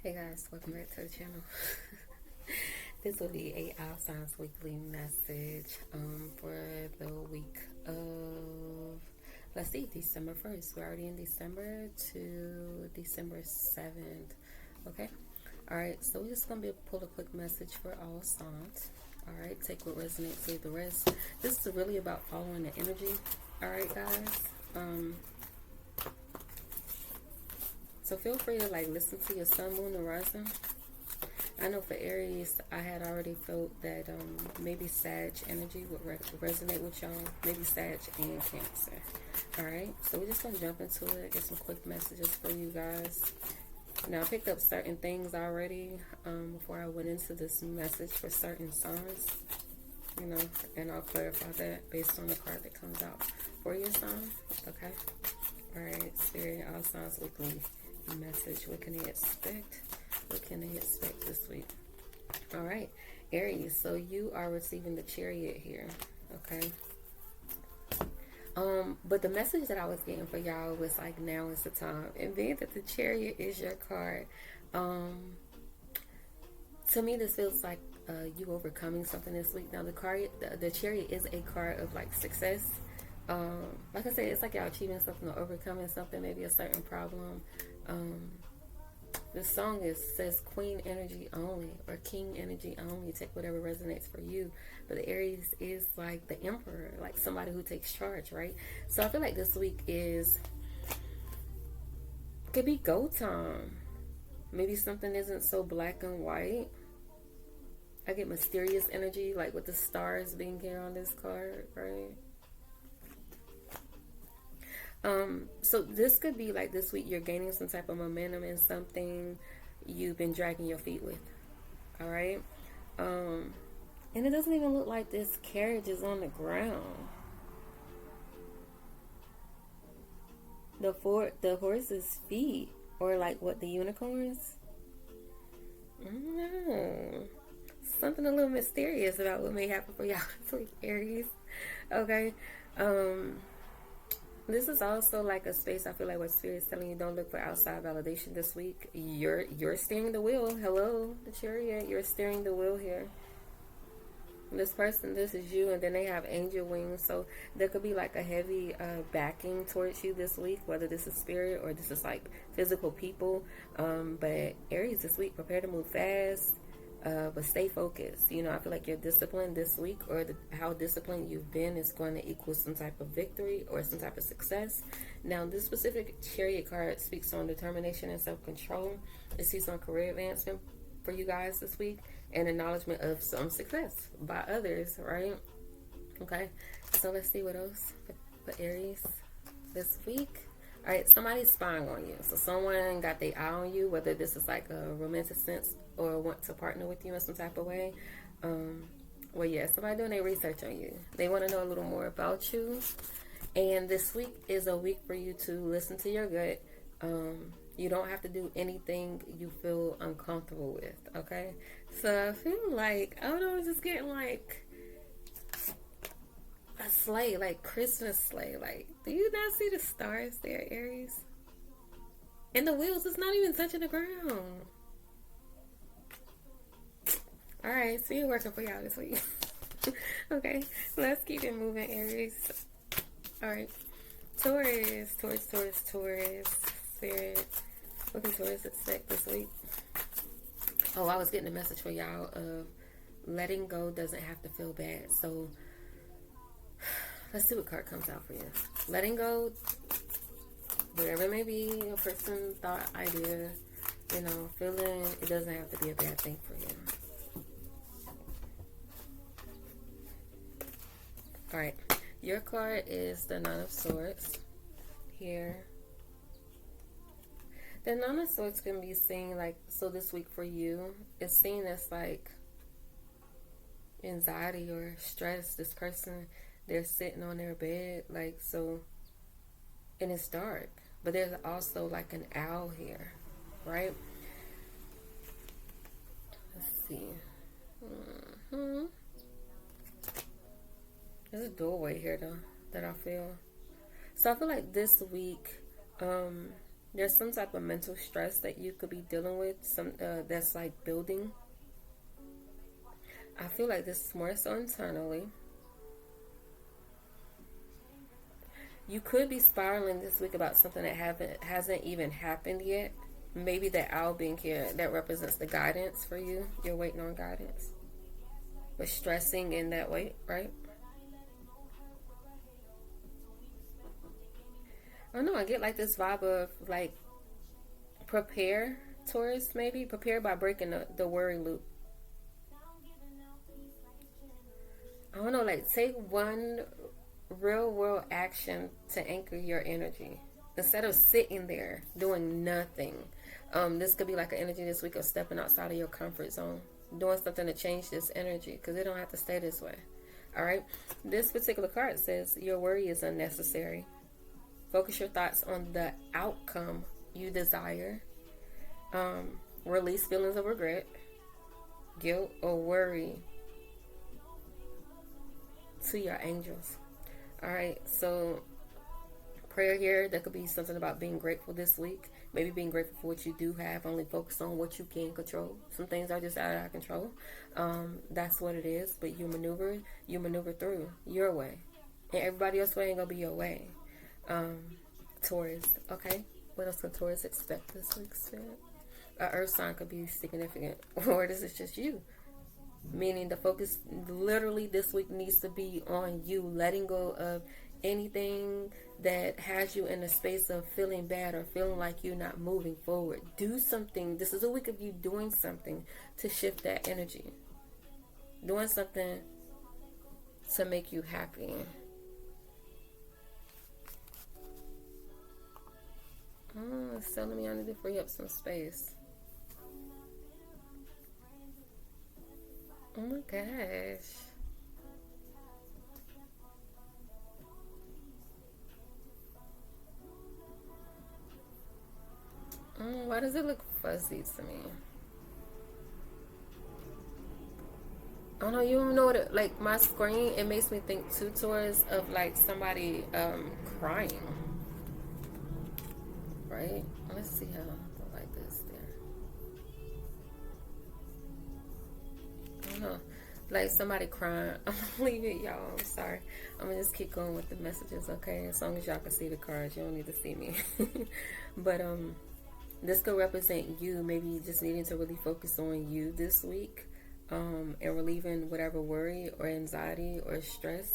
Hey guys, welcome back to the channel. This will be a Allsigns weekly message for the week of, let's see, December 1st. We're already in December to December 7th. Okay? Alright, so we're just going to pull a quick message for all signs. Alright, take what resonates, leave the rest. This is really about following the energy. Alright, guys? So feel free to listen to your sun, moon, and rising. I know for Aries, I had already felt that maybe Sag energy would resonate with y'all. Maybe Sag and Cancer. Alright, so we're just going to jump into it, get some quick messages for you guys. Now, I picked up certain things already before I went into this message for certain signs. And I'll clarify that based on the card that comes out for your sign. Okay? Alright, Spirit, all signs weekly message. What can they expect? What can they expect this week? All right, Aries, so you are receiving the Chariot here. Okay, but the message that I was getting for y'all was now is the time. And being that the Chariot is your card, to me this feels like you overcoming something this week. Now the Chariot is a card of success. Like I said, it's like y'all achieving something or overcoming something, maybe a certain problem. This song says Queen energy only or King energy only. Take whatever resonates for you. But the Aries is like the Emperor, like somebody who takes charge, right? So I feel like this week could be go time. Maybe something isn't so black and white. I get mysterious energy, like with the stars being here on this card, right? So this could be this week you're gaining some type of momentum in something you've been dragging your feet with. All right. And it doesn't even look like this carriage is on the ground. The horse's feet, or what, the unicorns? No. Something a little mysterious about what may happen for y'all this week, Aries. Okay. This is also a space I feel like where Spirit's telling you don't look for outside validation this week. You're steering the wheel. Hello, the Chariot. You're steering the wheel here. This person, this is you, and then they have angel wings. So there could be a heavy backing towards you this week, whether this is Spirit or this is physical people. But Aries this week, prepare to move fast. But stay focused. I feel like your discipline this week, or how disciplined you've been, is going to equal some type of victory or some type of success. Now, this specific Chariot card speaks on determination and self-control. It sees on career advancement for you guys this week and acknowledgement of some success by others, right? Okay, so let's see what else for Aries this week. All right, somebody's spying on you. So someone got their eye on you, whether this is a romantic sense or want to partner with you in some type of way. Well, yeah, somebody doing their research on you. They want to know a little more about you. And this week is a week for you to listen to your gut. You don't have to do anything you feel uncomfortable with, okay? So I feel I don't know, just getting a sleigh, Christmas sleigh. Do you not see the stars there, Aries? And the wheels is not even touching the ground. Alright, so you're working for y'all this week. Okay, let's keep it moving, Aries. Alright, Taurus. Spirit, what can Taurus expect this week? Oh, I was getting a message for y'all of letting go doesn't have to feel bad. So let's see what card comes out for you. Letting go, whatever it may be, a person, thought, idea, feeling, it doesn't have to be a bad thing for you. Alright, your card is the Nine of Swords here. The Nine of Swords can be seen so this week for you, it's seen as anxiety or stress. This person, they're sitting on their bed, so, and it's dark. But there's also an owl here, right? Let's see. There's a doorway here, though, that I feel. So I feel like this week, There's some type of mental stress that you could be dealing with, some that's like building. I feel like this is more so internally. You could be spiraling this week about something that hasn't even happened yet. Maybe that owl being here, that represents the guidance for you. You're waiting on guidance. But stressing in that way, right? I don't know, I get like this vibe of like prepare, Taurus, maybe. Prepare by breaking the worry loop. I don't know, like take one real world action to anchor your energy. Instead of sitting there doing nothing. This could be like an energy this week of stepping outside of your comfort zone. Doing something to change this energy. Because it don't have to stay this way. Alright? This particular card says your worry is unnecessary. Focus your thoughts on the outcome you desire. Release feelings of regret, guilt, or worry to your angels. Alright, so prayer here, that could be something about being grateful this week. Maybe being grateful for what you do have, only focus on what you can control. Some things are just out of our control. That's what it is. But you maneuver through your way. And everybody else's way ain't gonna be your way. Taurus, okay? What else can Taurus expect this week, Spirit? An earth sign could be significant. Or this is just you. Meaning the focus literally this week needs to be on you, letting go of anything that has you in a space of feeling bad or feeling like you're not moving forward. Do something. This is a week of you doing something to shift that energy. Doing something to make you happy. It's telling me I need to free up some space. Oh my gosh. Why does it look fuzzy to me? I don't know, you don't know what it, like my screen, it makes me think too towards of like somebody crying. Right? Let's see how I like this there. I don't know. Like somebody crying. I'm gonna leave it, y'all. I'm sorry. I'm gonna just keep going with the messages, okay? As long as y'all can see the cards, you don't need to see me. But this could represent you maybe just needing to really focus on you this week, and relieving whatever worry or anxiety or stress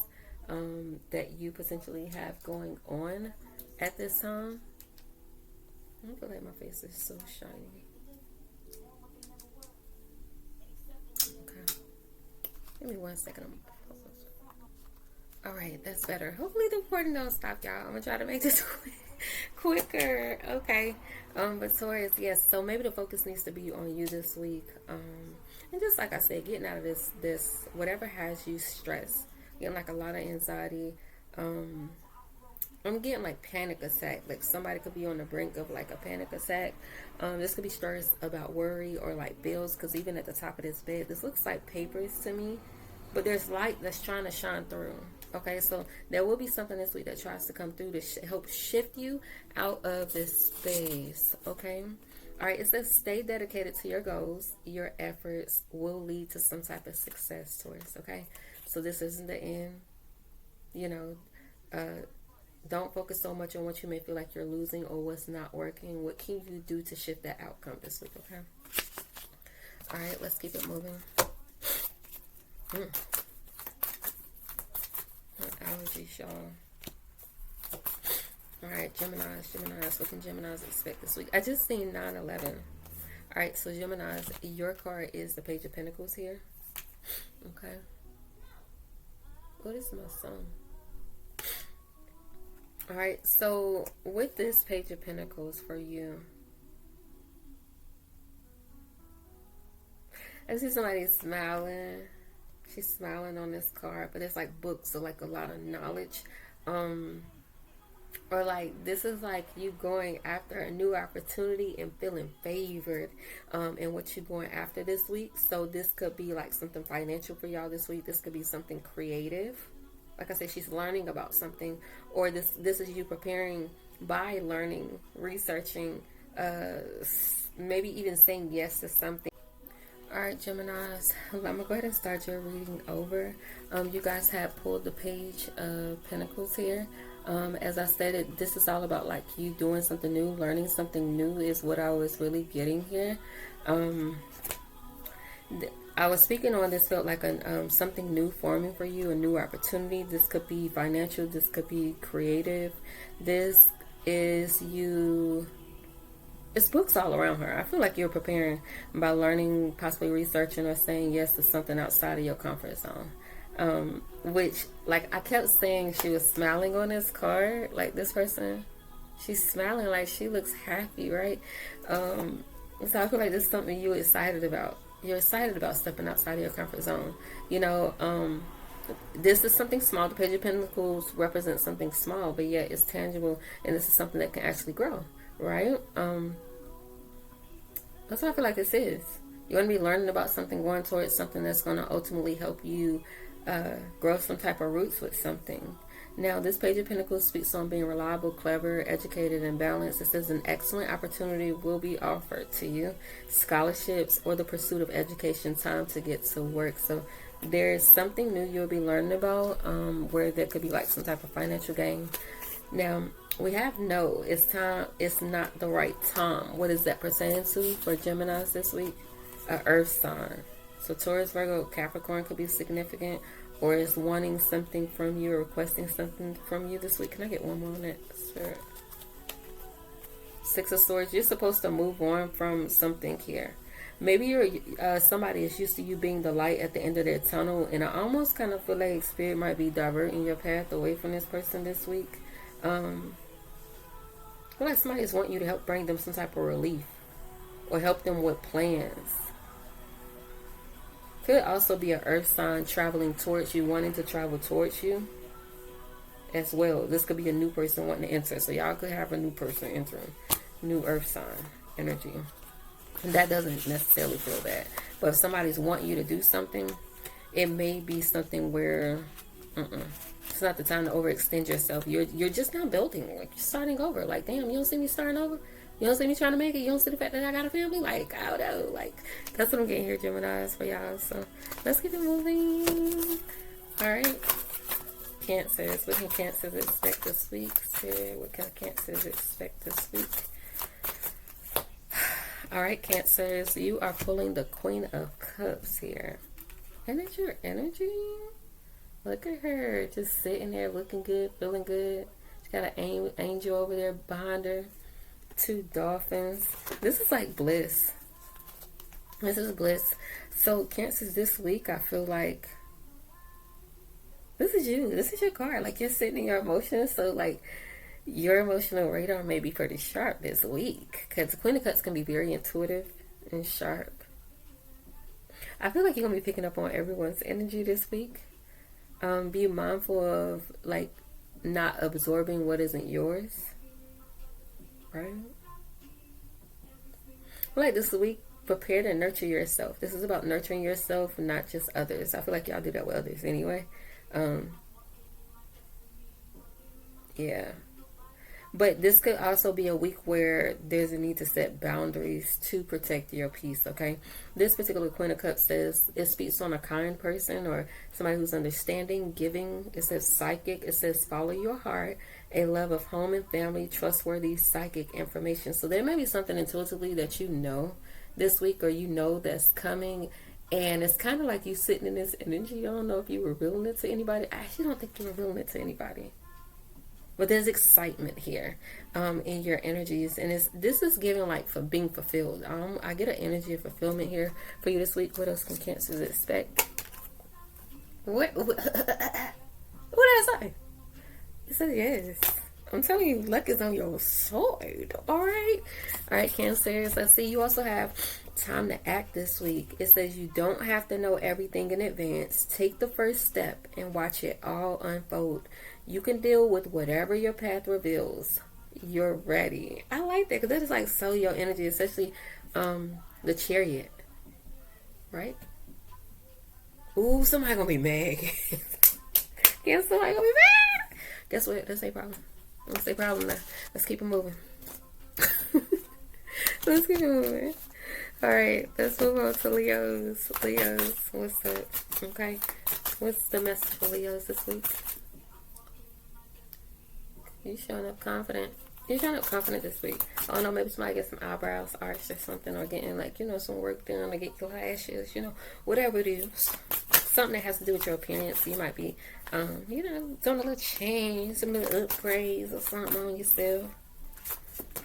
that you potentially have going on at this time. I feel like my face is so shiny. Okay. Give me 1 second. Alright, that's better. Hopefully the recording don't stop, y'all. I'm going to try to make this quicker. Okay. But Taurus, yes. So maybe the focus needs to be on you this week. And just like I said, getting out of this whatever has you stressed. Getting like a lot of anxiety. I'm getting like panic attack. Like somebody could be on the brink of like a panic attack. This could be stress about worry or like bills. Because even at the top of this bed, this looks like papers to me. But there's light that's trying to shine through. Okay, so there will be something this week that tries to come through to help shift you out of this space. Okay. All right. It says stay dedicated to your goals. Your efforts will lead to some type of success, Taurus. Okay. So this isn't the end. You know, don't focus so much on what you may feel like you're losing or what's not working. What can you do to shift that outcome this week, okay? All right, let's keep it moving. Allergies, y'all. All right, Geminis. What can Geminis expect this week? I just seen 9/11. All right, so Geminis, your card is the Page of Pentacles here. Okay. What is my sun? Alright, so with this Page of Pentacles for you, I see somebody smiling. She's smiling on this card, but it's like books, so like a lot of knowledge. Or like this is like you going after a new opportunity and feeling favored in what you're going after this week. So this could be like something financial for y'all this week. This could be something creative. Like I said, she's learning about something, or this is you preparing by learning, researching, maybe even saying yes to something. Alright, Geminis, I'm going to go ahead and start your reading over. You guys have pulled the Page of Pentacles here. As I stated, this is all about like you doing something new, learning something new is what I was really getting here. I was speaking on this, felt like something new forming for you, a new opportunity. This could be financial, this could be creative. This is you. It's books all around her. I feel like you're preparing by learning, possibly researching, or saying yes to something outside of your comfort zone. Which, like, I kept saying she was smiling on this card. Like, this person, she's smiling like she looks happy, right? So I feel like this is something you're excited about. You're excited about stepping outside of your comfort zone. You know, this is something small. The Page of Pentacles represents something small, but yet it's tangible, and this is something that can actually grow. Right? That's what I feel like this is. You're going to be learning about something, going towards something that's going to ultimately help you grow some type of roots with something. Now, this Page of Pentacles speaks on being reliable, clever, educated, and balanced. It says an excellent opportunity will be offered to you. Scholarships or the pursuit of education, time to get to work. So there's something new you'll be learning about where there could be like some type of financial gain. Now, we have no, it's time, it's not the right time. What is that pertaining to for Geminis this week? A earth sign. So Taurus, Virgo, Capricorn could be significant, or is wanting something from you or requesting something from you this week. Can I get one more on that, Spirit? Six of Swords. You're supposed to move on from something here. Maybe you're somebody is used to you being the light at the end of their tunnel, and I almost kind of feel like Spirit might be diverting your path away from this person this week. I feel like somebody is wanting you to help bring them some type of relief or help them with plans. Could also be an earth sign traveling towards you, wanting to travel towards you as well. This could be a new person wanting to enter. So y'all could have a new person entering. New earth sign energy. And that doesn't necessarily feel bad. But if somebody's wanting you to do something, it may be something where it's not the time to overextend yourself. You're just now building. Like, you're starting over. Like, damn, you don't see me starting over? You don't see me trying to make it? You don't see the fact that I got a family? Like, I don't know. Like, that's what I'm getting here, Geminis, for y'all. So, let's get it moving. Alright. Cancers. What can Cancers expect this week? What can Cancers expect this week? Alright, Cancers. You are pulling the Queen of Cups here. And it's your energy? Look at her, just sitting there looking good, feeling good. She got an angel over there behind her. Two dolphins. This is like bliss. This is bliss. So Cancers this week, I feel like this is you. This is your card. Like, you're sitting in your emotions. So like your emotional radar may be pretty sharp this week, because the Queen of Cups can be very intuitive and sharp. I feel like you're going to be picking up on everyone's energy this week. Be mindful of like not absorbing what isn't yours, right? Like this week, prepare to nurture yourself. This is about nurturing yourself, not just others. I feel like y'all do that with others anyway. Yeah. But this could also be a week where there's a need to set boundaries to protect your peace, okay? This particular Queen of Cups says it speaks on a kind person or somebody who's understanding, giving. It says psychic. It says follow your heart, a love of home and family, trustworthy psychic information. So there may be something intuitively that you know this week, or you know that's coming. And it's kind of like you sitting in this energy. I don't know if you were revealing it to anybody. I actually don't think you're revealing it to anybody. But there's excitement here in your energies. And this is giving like for being fulfilled. I get an energy of fulfillment here for you this week. What else can Cancers expect? What did I say? It says yes. I'm telling you, luck is on your side. Alright, Cancers. Let's see. You also have time to act this week. It says you don't have to know everything in advance. Take the first step and watch it all unfold. You can deal with whatever your path reveals. You're ready. I like that, because that is like so your energy, especially the Chariot, right? Ooh, somebody gonna be mad. Guess somebody gonna be mad. Guess what? That's their problem. What's the problem now? Let's keep it moving. Let's keep it moving. Alright, let's move on to Leos. Leos, what's up? Okay. What's the message for Leos this week? You showing up confident. You're showing up confident this week. Oh no, maybe somebody get some eyebrows arched or something, or getting like, you know, some work done, or get your lashes, you know, whatever it is. Something that has to do with your appearance. You might be, you know, doing a little change, some little upgrades or something on yourself.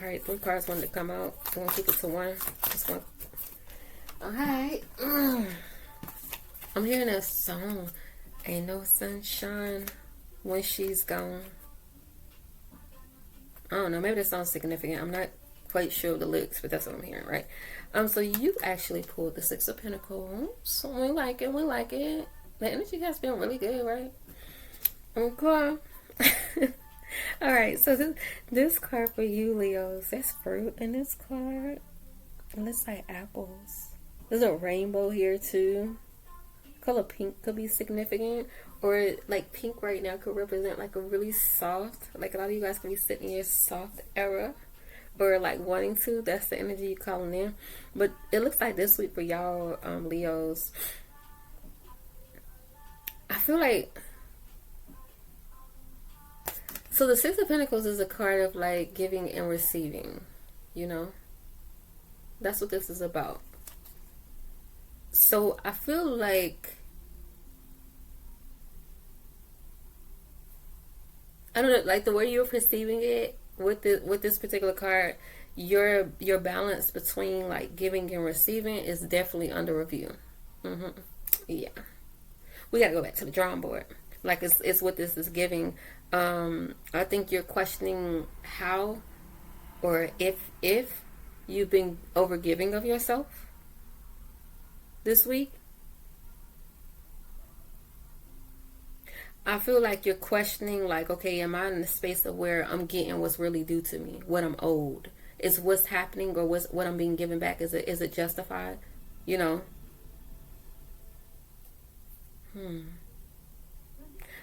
Alright, 3 cards wanted to come out. I'm going to keep it to 1. Just one. Alright. I'm hearing a song. Ain't no sunshine when she's gone. I don't know. Maybe that sounds significant. I'm not quite sure of the lyrics, but that's what I'm hearing, right? So you actually pulled the 6 of Pentacles. So we like it. We like it. The energy has been really good, right? Okay. Alright, so this card for you, Leos, that's fruit in this card. It looks like apples. There's a rainbow here, too. Color pink could be significant. Or, like, pink right now could represent, like, a really soft. Like, a lot of you guys could be sitting in your soft era. Or, like, wanting to. That's the energy you're calling in. But it looks like this week for y'all, Leos, I feel like... So the 6 of Pentacles is a card of like giving and receiving, you know? That's what this is about. So I feel like, I don't know, like the way you're perceiving it with this particular card, your balance between like giving and receiving is definitely under review. Yeah. We gotta go back to the drawing board. Like it's what this is giving. I think you're questioning how or if you've been overgiving of yourself this week. I feel like you're questioning, like, okay, am I in the space of where I'm getting what's really due to me, what I'm owed? Is what's happening or what I'm being given back, is it justified? You know?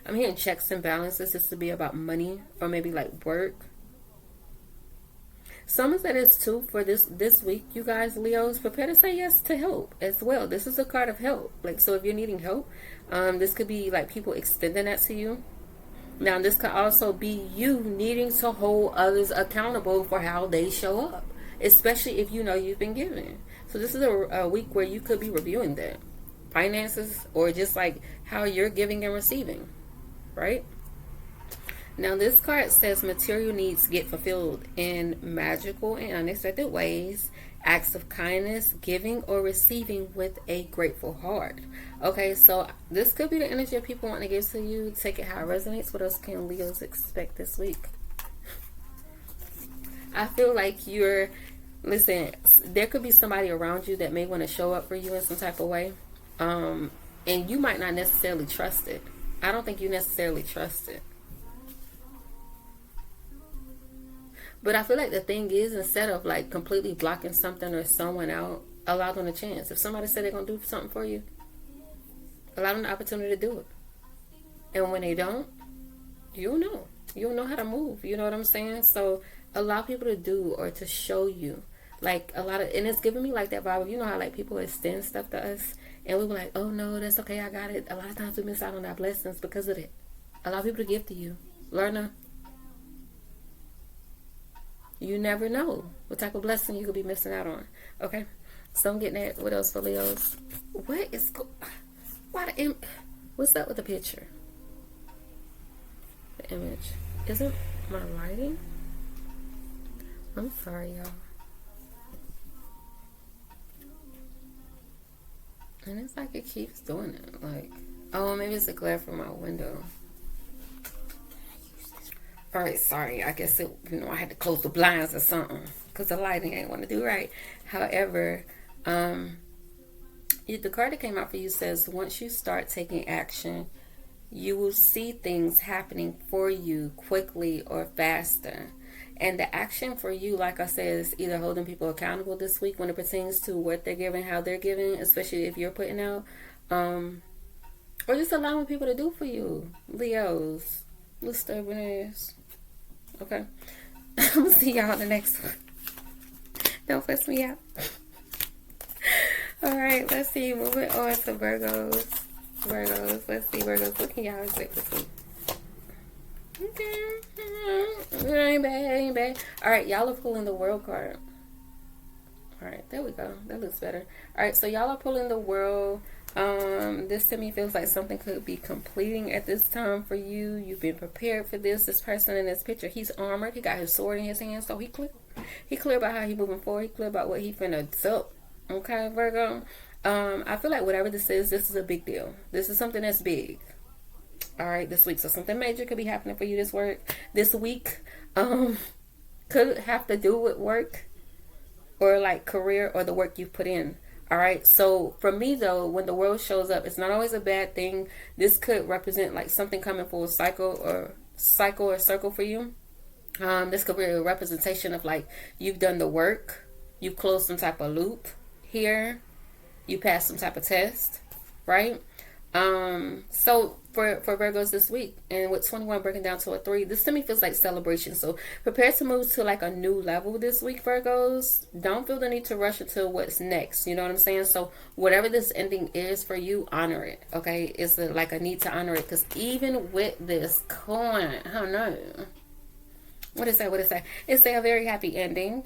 I'm hearing checks and balances. This to be about money or maybe like work. Some of that is too for this week, you guys, Leos. Prepare to say yes to help as well. This is a card of help. Like, so if you're needing help, this could be like people extending that to you. Now, this could also be you needing to hold others accountable for how they show up, especially if you know you've been given. So this is a week where you could be reviewing that. Finances or just like how you're giving and receiving. Right? Now this card says material needs get fulfilled in magical and unexpected ways. Acts of kindness, giving or receiving with a grateful heart. Okay, so this could be the energy of people wanting to give to you. Take it how it resonates. What else can Leos expect this week? I feel like listen, there could be somebody around you that may want to show up for you in some type of way. And you might not necessarily trust it. I don't think you necessarily trust it. But I feel like the thing is, instead of like completely blocking something or someone out, allow them a chance. If somebody said they're going to do something for you, allow them the opportunity to do it. And when they don't, you'll know. You'll know how to move. You know what I'm saying? So allow people to do or to show you. Like and it's giving me like that vibe. You know how like people extend stuff to us and we were like, oh no, that's okay, I got it. A lot of times we miss out on our blessings because of it. Allow people to give to you. Learn to. You never know what type of blessing you could be missing out on. Okay? So I'm getting at what else for Leos? What's up with the picture? The image. Isn't my lighting? I'm sorry, y'all. And it's like it keeps doing it. Like, oh, maybe it's the glare from my window. Alright, sorry. I guess I had to close the blinds or something because the lighting ain't want to do right. However, the card that came out for you says once you start taking action, you will see things happening for you quickly or faster. And the action for you, like I said, is either holding people accountable this week when it pertains to what they're giving, how they're giving, especially if you're putting out, or just allowing people to do for you. Leos, little stubborn ass. Okay. I'm gonna see y'all in the next one. Don't piss me out. All right, let's see. Moving on to Virgos. Virgos. Let's see, Virgos. What can y'all expect this week? Okay. Ain't bad. Ain't bad. All right, y'all are pulling the World card. All right, there we go. That looks better. All right, so y'all are pulling the World. This to me feels like something could be completing at this time for you. You've been prepared for this. This person in this picture, he's armored. He got his sword in his hand, so he clear. He clear about how he moving forward. He clear about what he finna do. Okay, Virgo. I feel like whatever this is a big deal. This is something that's big. All right, this week. So something major could be happening for you this week. Could have to do with work or like career or the work you've put in. All right. So for me though, when the World shows up, it's not always a bad thing. This could represent like something coming full cycle or circle for you. This could be a representation of like you've done the work, you've closed some type of loop here, you passed some type of test, right? So for Virgos this week, and with 21 breaking down to a 3, this to me feels like celebration. So prepare to move to like a new level this week, Virgos. Don't feel the need to rush into what's next. You know what I'm saying? So whatever this ending is for you, honor it. Okay, it's like a need to honor it, because even with this coin, I don't know. What is that? What is that? It's a very happy ending.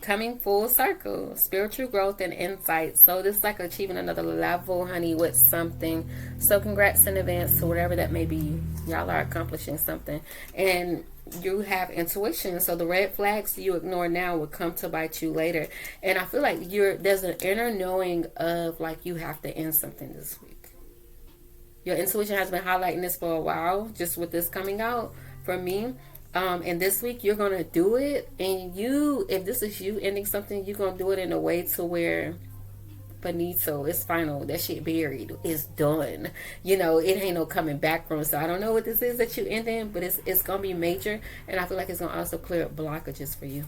Coming full circle, spiritual growth and insight. So this is like achieving another level, honey, with something. So congrats in advance to whatever that may be. Y'all are accomplishing something, and you have intuition. So the red flags you ignore now will come to bite you later. And I feel like there's an inner knowing of like you have to end something this week. Your intuition has been highlighting this for a while, just with this coming out for me. And this week you're gonna do it, and if this is you ending something, you're gonna do it in a way to where finito, it's final, that shit buried, it's done. You know, it ain't no coming back from. So I don't know what this is that you ending, but it's gonna be major, and I feel like it's gonna also clear up blockages for you.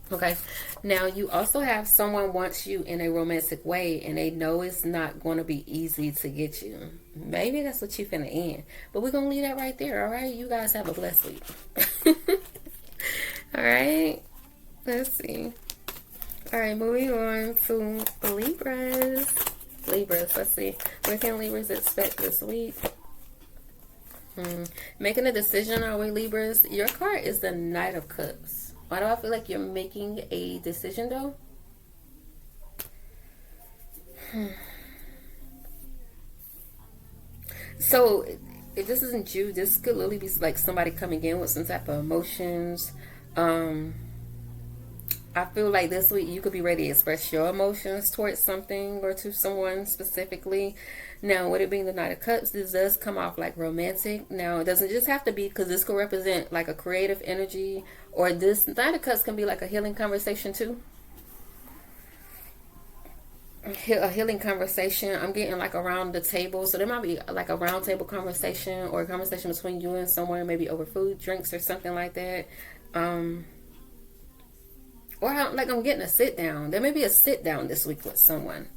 Okay, now you also have someone wants you in a romantic way, and they know it's not going to be easy to get you. Maybe that's what you finna end, but we're gonna leave that right there. All right, you guys have a blessed week. All right, let's see. All right, moving on to Libras. Let's see, what can Libras expect this week? Making a decision, are we, Libras? Your card is the Knight of Cups. Why do I feel like you're making a decision though? So if this isn't you, this could literally be like somebody coming in with some type of emotions. I feel like this week you could be ready to express your emotions towards something or to someone specifically. Now, with it being the Knight of Cups, this does come off like romantic. Now, it doesn't just have to be, because this could represent like a creative energy, or this Knight of Cups can be like a healing conversation too. A healing conversation. I'm getting like around the table, so there might be like a round table conversation, or a conversation between you and someone, maybe over food, drinks, or something like that. Or like I'm getting a sit down. There may be a sit down this week with someone.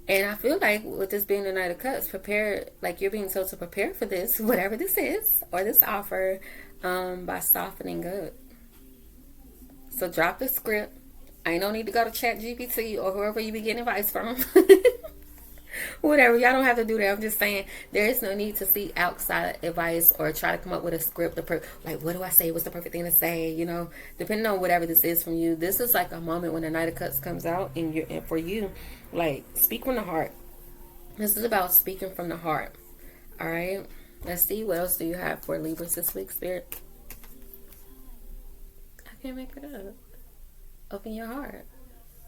And I feel like with this being the Knight of Cups, prepare, like you're being told to prepare for this, whatever this is, or this offer, by softening up. So drop the script. I ain't no need to go to Chat GPT or whoever you be getting advice from. Whatever, y'all don't have to do that. I'm just saying there is no need to seek outside advice or try to come up with a script. Like, what do I say? What's the perfect thing to say? You know, depending on whatever this is from you. This is like a moment when the Knight of Cups comes out, and for you, like, speak from the heart. This is about speaking from the heart. All right. Let's see, what else do you have for Libras this week, Spirit? I can't make it up. Open your heart.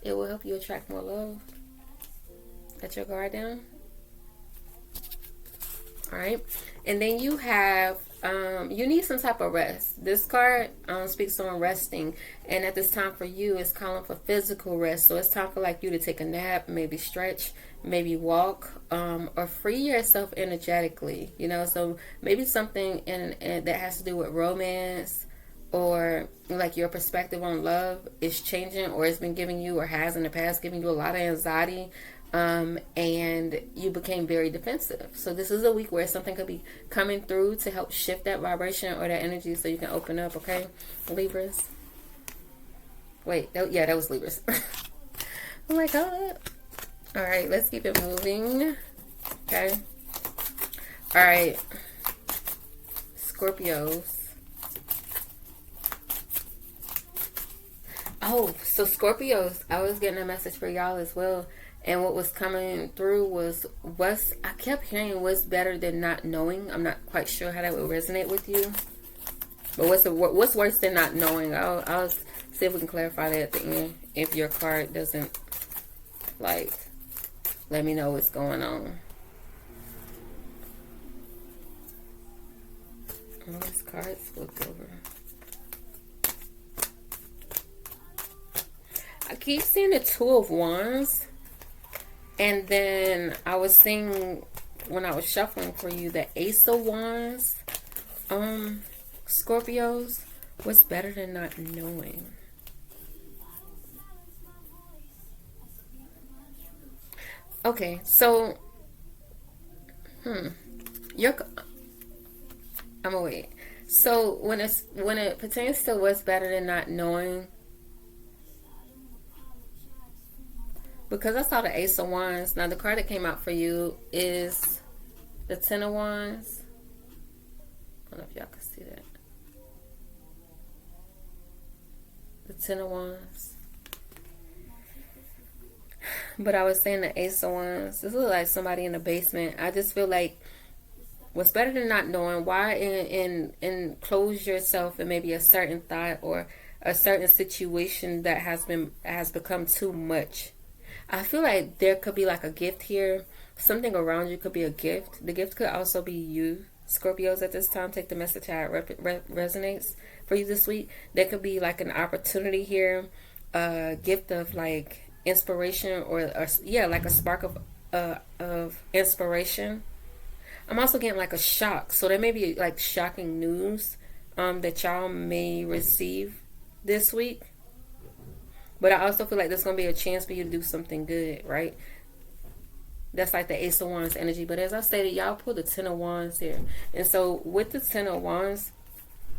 It will help you attract more love. Let your guard down. All right. And then you have, you need some type of rest. This card speaks on resting. And at this time for you, it's calling for physical rest. So it's time for like you to take a nap, maybe stretch, maybe walk, or free yourself energetically. You know, so maybe something in that has to do with romance, or like your perspective on love is changing, or it's been giving you, or has in the past given you a lot of anxiety. and you became very defensive. So this is a week where something could be coming through to help shift that vibration or that energy so you can open up, okay? Libras. Wait, yeah, that was Libras. Oh my God. All right, let's keep it moving. Okay. All right. Scorpios. Oh, so Scorpios, I was getting a message for y'all as well. And what was coming through was I kept hearing what's better than not knowing. I'm not quite sure how that would resonate with you. But what's worse than not knowing? I'll see if we can clarify that at the end. If your card doesn't, like, let me know what's going on. Oh, this card's flipped over. I keep seeing the Two of Wands. And then I was seeing, when I was shuffling for you, the Ace of Wands. Scorpios, what's better than not knowing? Okay, so, I'm gonna wait. So when it pertains to what's better than not knowing, because I saw the Ace of Wands. Now the card that came out for you is the Ten of Wands. I don't know if y'all can see that. The Ten of Wands. But I was saying the Ace of Wands. This looks like somebody in the basement. I just feel like what's better than not knowing. Why enclose yourself in maybe a certain thought or a certain situation that has become too much. I feel like there could be like a gift here. Something around you could be a gift. The gift could also be you, Scorpios, at this time. Take the message how it resonates for you this week. There could be like an opportunity here, a gift of like inspiration or like a spark of inspiration. I'm also getting like a shock. So there may be like shocking news that y'all may receive this week. But I also feel like there's going to be a chance for you to do something good, right? That's like the Ace of Wands energy. But as I stated, y'all pull the Ten of Wands here. And so with the Ten of Wands,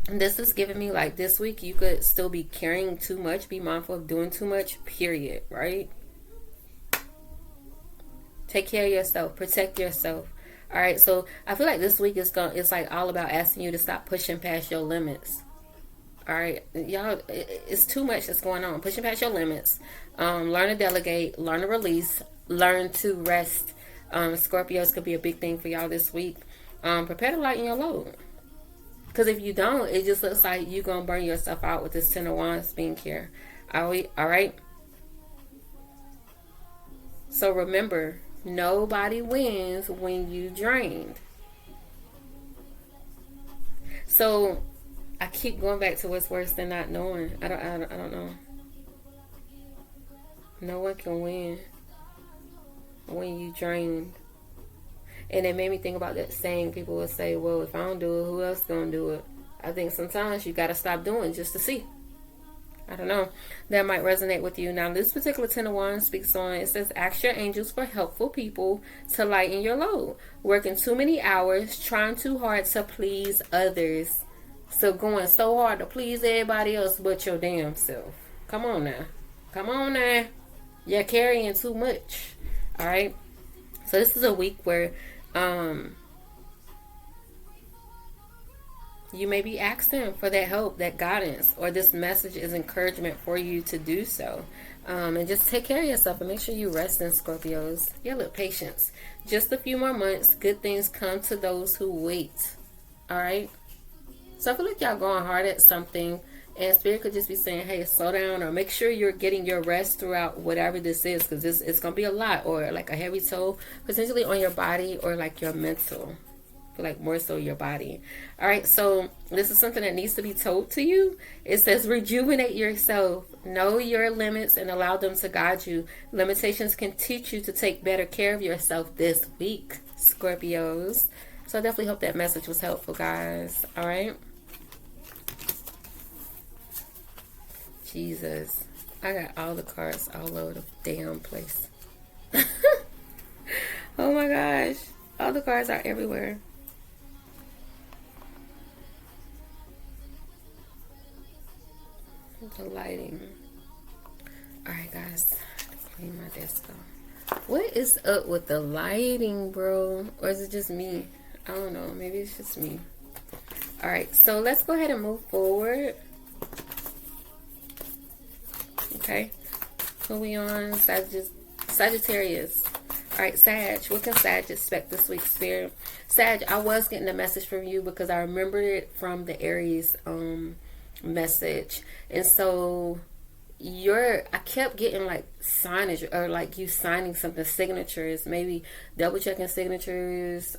this is giving me like this week you could still be carrying too much. Be mindful of doing too much, period, right? Take care of yourself. Protect yourself. All right, so I feel like this week it's like all about asking you to stop pushing past your limits. All right, y'all, it's too much that's going on. Pushing past your limits. Learn to delegate. Learn to release. Learn to rest. Scorpios could be a big thing for y'all this week. Prepare to lighten your load. Because if you don't, it just looks like you're going to burn yourself out with this Ten of Wands being here. All right? So remember, nobody wins when you drained. So I keep going back to what's worse than not knowing. I don't know. No one can win when you drained. And it made me think about that saying people would say, well, if I don't do it, who else gonna do it? I think sometimes you gotta stop doing just to see. I don't know. That might resonate with you. Now, this particular Ten of Wands speaks on, it says, ask your angels for helpful people to lighten your load. Working too many hours, trying too hard to please others. So going so hard to please everybody else but your damn self. Come on now. Come on now. You're carrying too much. All right. So this is a week where you may be asking for that help, that guidance, or this message is encouragement for you to do so. And just take care of yourself and make sure you rest in, Scorpios. Yeah, look, patience. Just a few more months. Good things come to those who wait. All right. So I feel like y'all going hard at something, and Spirit could just be saying, hey, slow down, or make sure you're getting your rest throughout whatever this is, because it's going to be a lot, or like a heavy toll potentially on your body or like your mental. I feel like more so your body. All right, so this is something that needs to be told to you. It says rejuvenate yourself, know your limits, and allow them to guide you. Limitations can teach you to take better care of yourself this week, Scorpios. So I definitely hope that message was helpful, guys. All right. Jesus. I got all the cards all over the damn place. Oh my gosh. All the cards are everywhere. The lighting. Alright, guys. Clean my desk off. What is up with the lighting, bro? Or is it just me? I don't know. Maybe it's just me. Alright, so let's go ahead and move forward. Okay. Who we on? Sagittarius. Alright, Sag. What can Sag expect this week, Spirit? Sag, I was getting a message from you because I remembered it from the Aries message. And so I kept getting like signage, or like you signing something, signatures, maybe double checking signatures,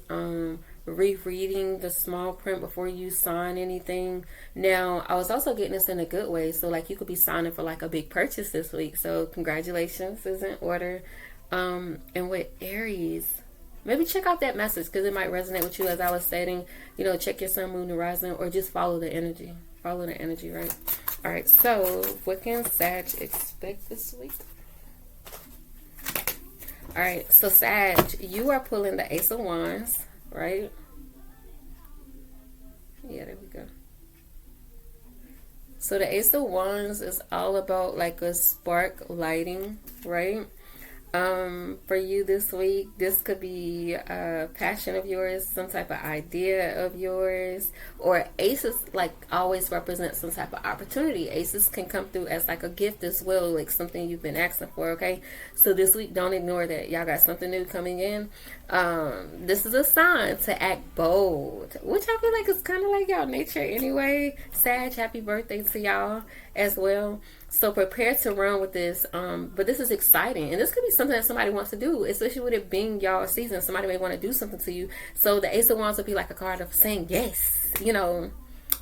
rereading the small print before you sign anything. Now, I was also getting this in a good way. So like you could be signing for like a big purchase this week. So congratulations is in order. And with Aries, maybe check out that message because it might resonate with you. As I was stating, you know, check your sun, moon, and rising, or just follow the energy. Follow the energy, right? All right, so what can Sag expect this week? All right, so Sag, you are pulling the Ace of Wands, right? Yeah, there we go. So the Ace of Wands is all about like a spark lighting, right? For you this week, this could be a passion of yours, some type of idea of yours, or aces like always represent some type of opportunity. Aces can come through as like a gift as well, like something you've been asking for. Okay, so this week, don't ignore that. Y'all got something new coming in. This is a sign to act bold, which I feel like is kind of like y'all nature anyway. Sag, happy birthday to y'all as well. So prepare to run with this. But this is exciting. And this could be something that somebody wants to do, especially with it being y'all season. Somebody may want to do something to you. So the Ace of Wands would be like a card of saying yes. You know,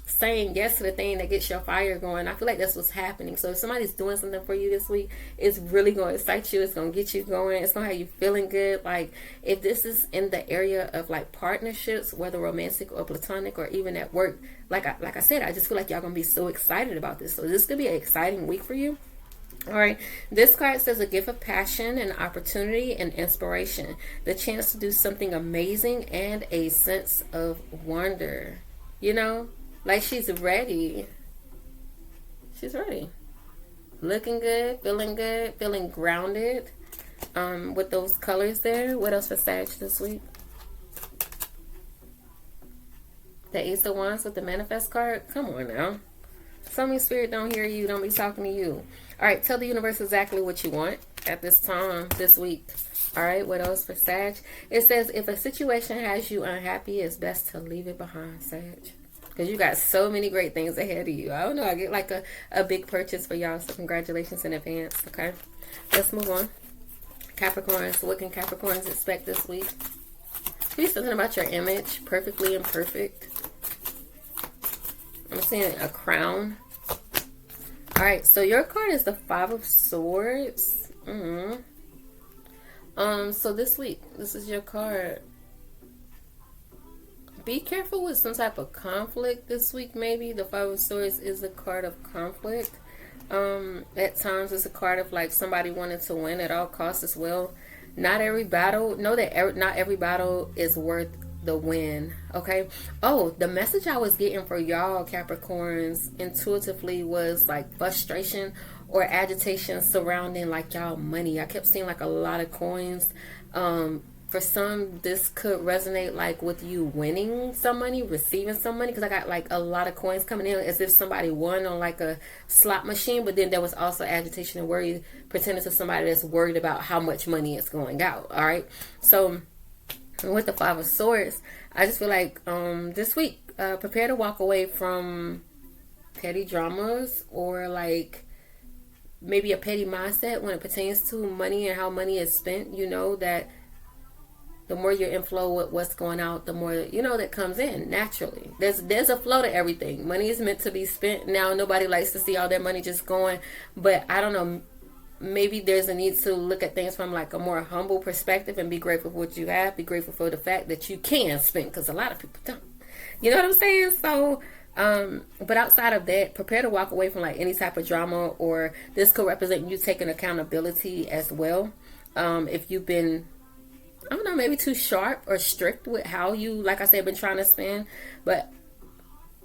saying yes to the thing that gets your fire going. I feel like that's what's happening. So if somebody's doing something for you this week, it's really going to excite you. It's going to get you going. It's going to have you feeling good. Like if this is in the area of like partnerships, whether romantic or platonic or even at work, like I said, I just feel like y'all going to be so excited about this. So this could be an exciting week for you. All right, this card says a gift of passion and opportunity and inspiration, the chance to do something amazing and a sense of wonder. You know, like she's ready. She's ready. Looking good, feeling grounded. With those colors there. What else for Sag this week? The Ace of Wands with the Manifest card. Come on now. Tell me Spirit don't hear you. Don't be talking to you. All right, tell the universe exactly what you want at this time, this week. All right, what else for Sag? It says if a situation has you unhappy, it's best to leave it behind, Sag. Because you got so many great things ahead of you. I don't know. I get like a big purchase for y'all. So congratulations in advance. Okay, let's move on. Capricorns. What can Capricorns expect this week? Be something about your image. Perfectly imperfect. I'm seeing a crown. All right, so your card is the Five of Swords. So this week, this is your card. Be careful with some type of conflict this week, maybe. The Five of Swords is a card of conflict. At times, it's a card of like somebody wanting to win at all costs as well. Not every battle, know that not every battle is worth the win. Okay. Oh, the message I was getting for y'all Capricorns intuitively was like frustration or agitation surrounding like y'all money. I kept seeing like a lot of coins. For some, this could resonate like with you winning some money, receiving some money, because I got like a lot of coins coming in as if somebody won on like a slot machine. But then there was also agitation and worry pertaining to somebody that's worried about how much money is going out. All right. So with the Five of Swords, I just feel like this week, prepare to walk away from petty dramas or like maybe a petty mindset when it pertains to money and how money is spent. You know that the more you're in flow with what's going out, the more, you know, that comes in naturally. There's a flow to everything. Money is meant to be spent. Now, nobody likes to see all their money just going, but I don't know, maybe there's a need to look at things from like a more humble perspective and be grateful for what you have. Be grateful for the fact that you can spend, because a lot of people don't. You know what I'm saying? So, but outside of that, prepare to walk away from like any type of drama, or this could represent you taking accountability as well. If you've been, I don't know, maybe too sharp or strict with how you, like I said, been trying to spend. But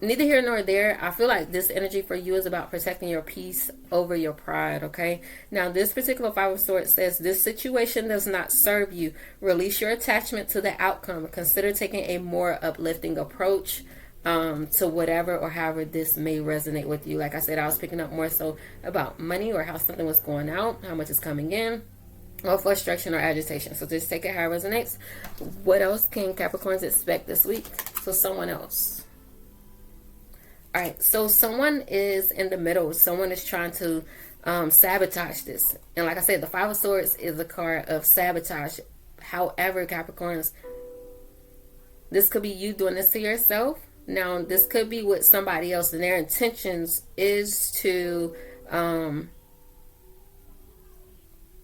neither here nor there. I feel like this energy for you is about protecting your peace over your pride, okay? Now, this particular Five of Swords says, this situation does not serve you. Release your attachment to the outcome. Consider taking a more uplifting approach to whatever or however this may resonate with you. Like I said, I was picking up more so about money or how something was going out, how much is coming in, or frustration or agitation. So just take it how it resonates. What else can Capricorns expect this week? So someone else. All right, so someone is in the middle. Someone is trying to sabotage this. And like I said, the Five of Swords is a card of sabotage. However, Capricorns, this could be you doing this to yourself. Now, this could be with somebody else, and their intentions is to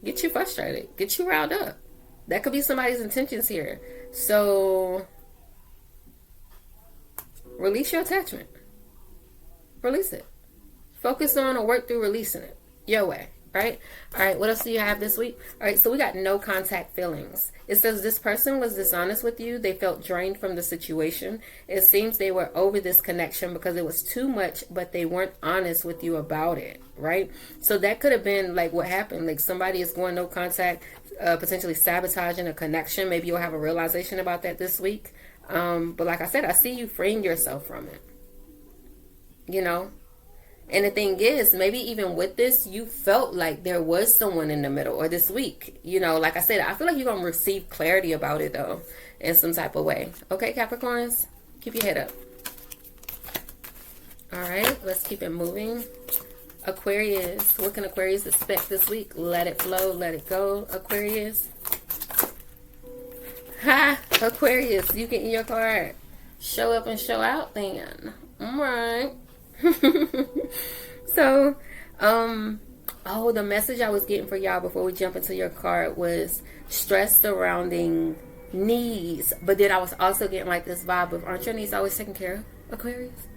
get you frustrated, get you riled up. That could be somebody's intentions here. So, release your attachment. Release it. Focus on or work through releasing it your way, right? All right, what else do you have this week? All right, so we got no contact feelings. It says this person was dishonest with you. They felt drained from the situation. It seems they were over this connection because it was too much, but they weren't honest with you about it, right? So that could have been like what happened. Like somebody is going no contact, potentially sabotaging a connection. Maybe you'll have a realization about that this week. But like I said, I see you freeing yourself from it. You know, and the thing is, maybe even with this, you felt like there was someone in the middle, or this week, you know, like I said, I feel like you're going to receive clarity about it though, in some type of way. Okay, Capricorns, keep your head up. All right, let's keep it moving. Aquarius, what can Aquarius expect this week? Let it flow, let it go, Aquarius. Ha, Aquarius, you get in your card. Show up and show out then. All right. So, the message I was getting for y'all before we jump into your card was stress surrounding needs. But then I was also getting like this vibe of, aren't your needs always taken care of, Aquarius?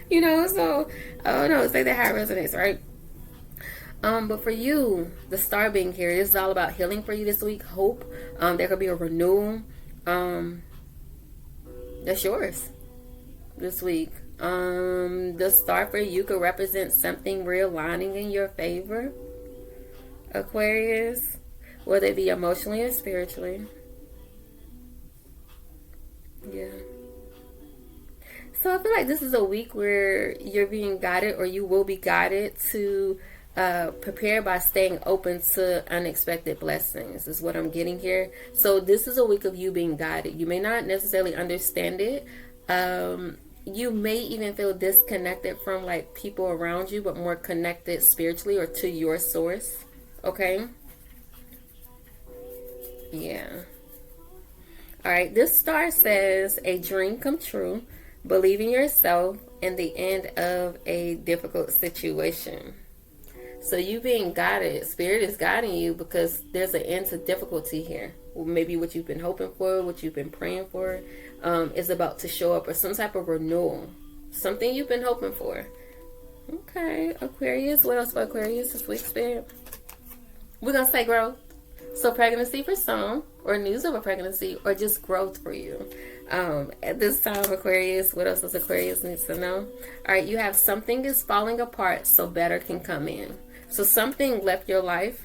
You know, so, oh no, say that how it resonates, right? But for you, the star being here, this is all about healing for you this week. Hope. There could be a renewal. That's yours this week. The star for you could represent something realigning in your favor, Aquarius, whether it be emotionally or spiritually. Yeah. So I feel like this is a week where you're being guided, or you will be guided to prepare by staying open to unexpected blessings, is what I'm getting here. So this is a week of you being guided. You may not necessarily understand it. You may even feel disconnected from like people around you, but more connected spiritually or to your source. Okay. Yeah. All right. This star says a dream come true. Believe in yourself and the end of a difficult situation. So you being guided, Spirit is guiding you because there's an end to difficulty here. Maybe what you've been hoping for, what you've been praying for, is about to show up, or some type of renewal. Something you've been hoping for. Okay, Aquarius. What else for Aquarius this week, Spirit? We're going to say growth. So pregnancy for some, or news of a pregnancy, or just growth for you. At this time, Aquarius, what else does Aquarius needs to know? All right, you have something is falling apart so better can come in. So something left your life.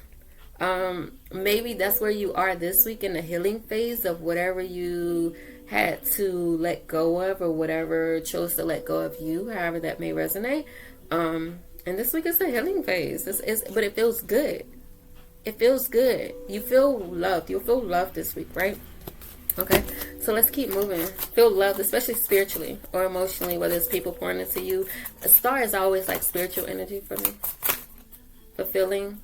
Maybe that's where you are this week in the healing phase of whatever you had to let go of, or whatever chose to let go of you, however that may resonate. And this week is a healing phase. But it feels good. It feels good. You feel loved. You'll feel loved this week, right? Okay, so let's keep moving. Feel loved, especially spiritually or emotionally, whether it's people pouring into you. A star is always like spiritual energy for me. Fulfilling.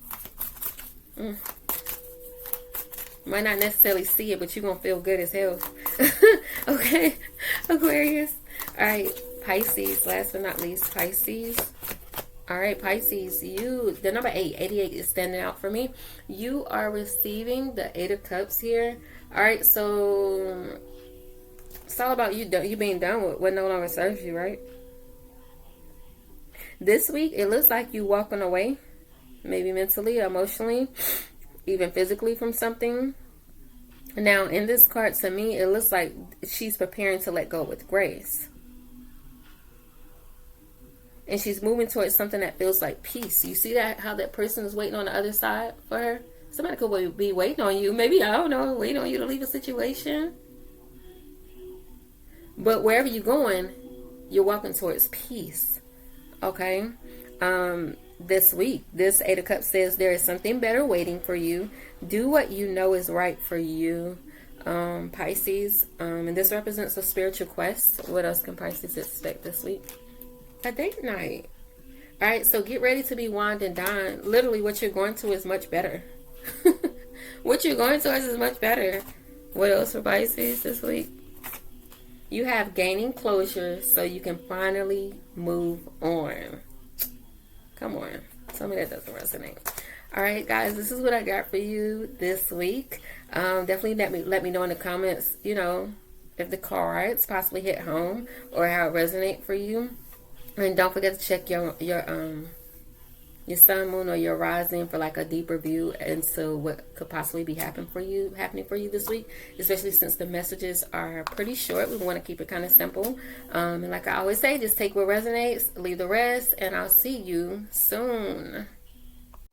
Might not necessarily see it, but you're going to feel good as hell. Okay, Aquarius. All right, Pisces, last but not least, Pisces. All right, Pisces, the number 88 is standing out for me. You are receiving the 8 of Cups here. All right, so it's all about you being done with what no longer serves you, right? This week, it looks like you walking away, maybe mentally, emotionally, even physically from something. Now, in this card, to me, it looks like she's preparing to let go with grace. And she's moving towards something that feels like peace. You see that, how that person is waiting on the other side for her? Somebody could be waiting on you. Maybe, I don't know, waiting on you to leave a situation. But wherever you're going, you're walking towards peace. Okay? This week, this Eight of Cups says there is something better waiting for you. Do what you know is right for you, Pisces. And this represents a spiritual quest. What else can Pisces expect this week? A date night. All right, so get ready to be wined and dined. Literally, what you're going to is much better. What you're going towards is much better. What else for Pisces this week? You have gaining closure so you can finally move on. Come on. Tell me that doesn't resonate. All right, guys, this is what I got for you this week. Definitely let me know in the comments, you know, if the cards possibly hit home or how it resonates for you. And don't forget to check your sun, moon, or your rising for like a deeper view into what could possibly be happening for you this week, especially since the messages are pretty short. We want to keep it kind of simple. And like I always say, just take what resonates, leave the rest, and I'll see you soon.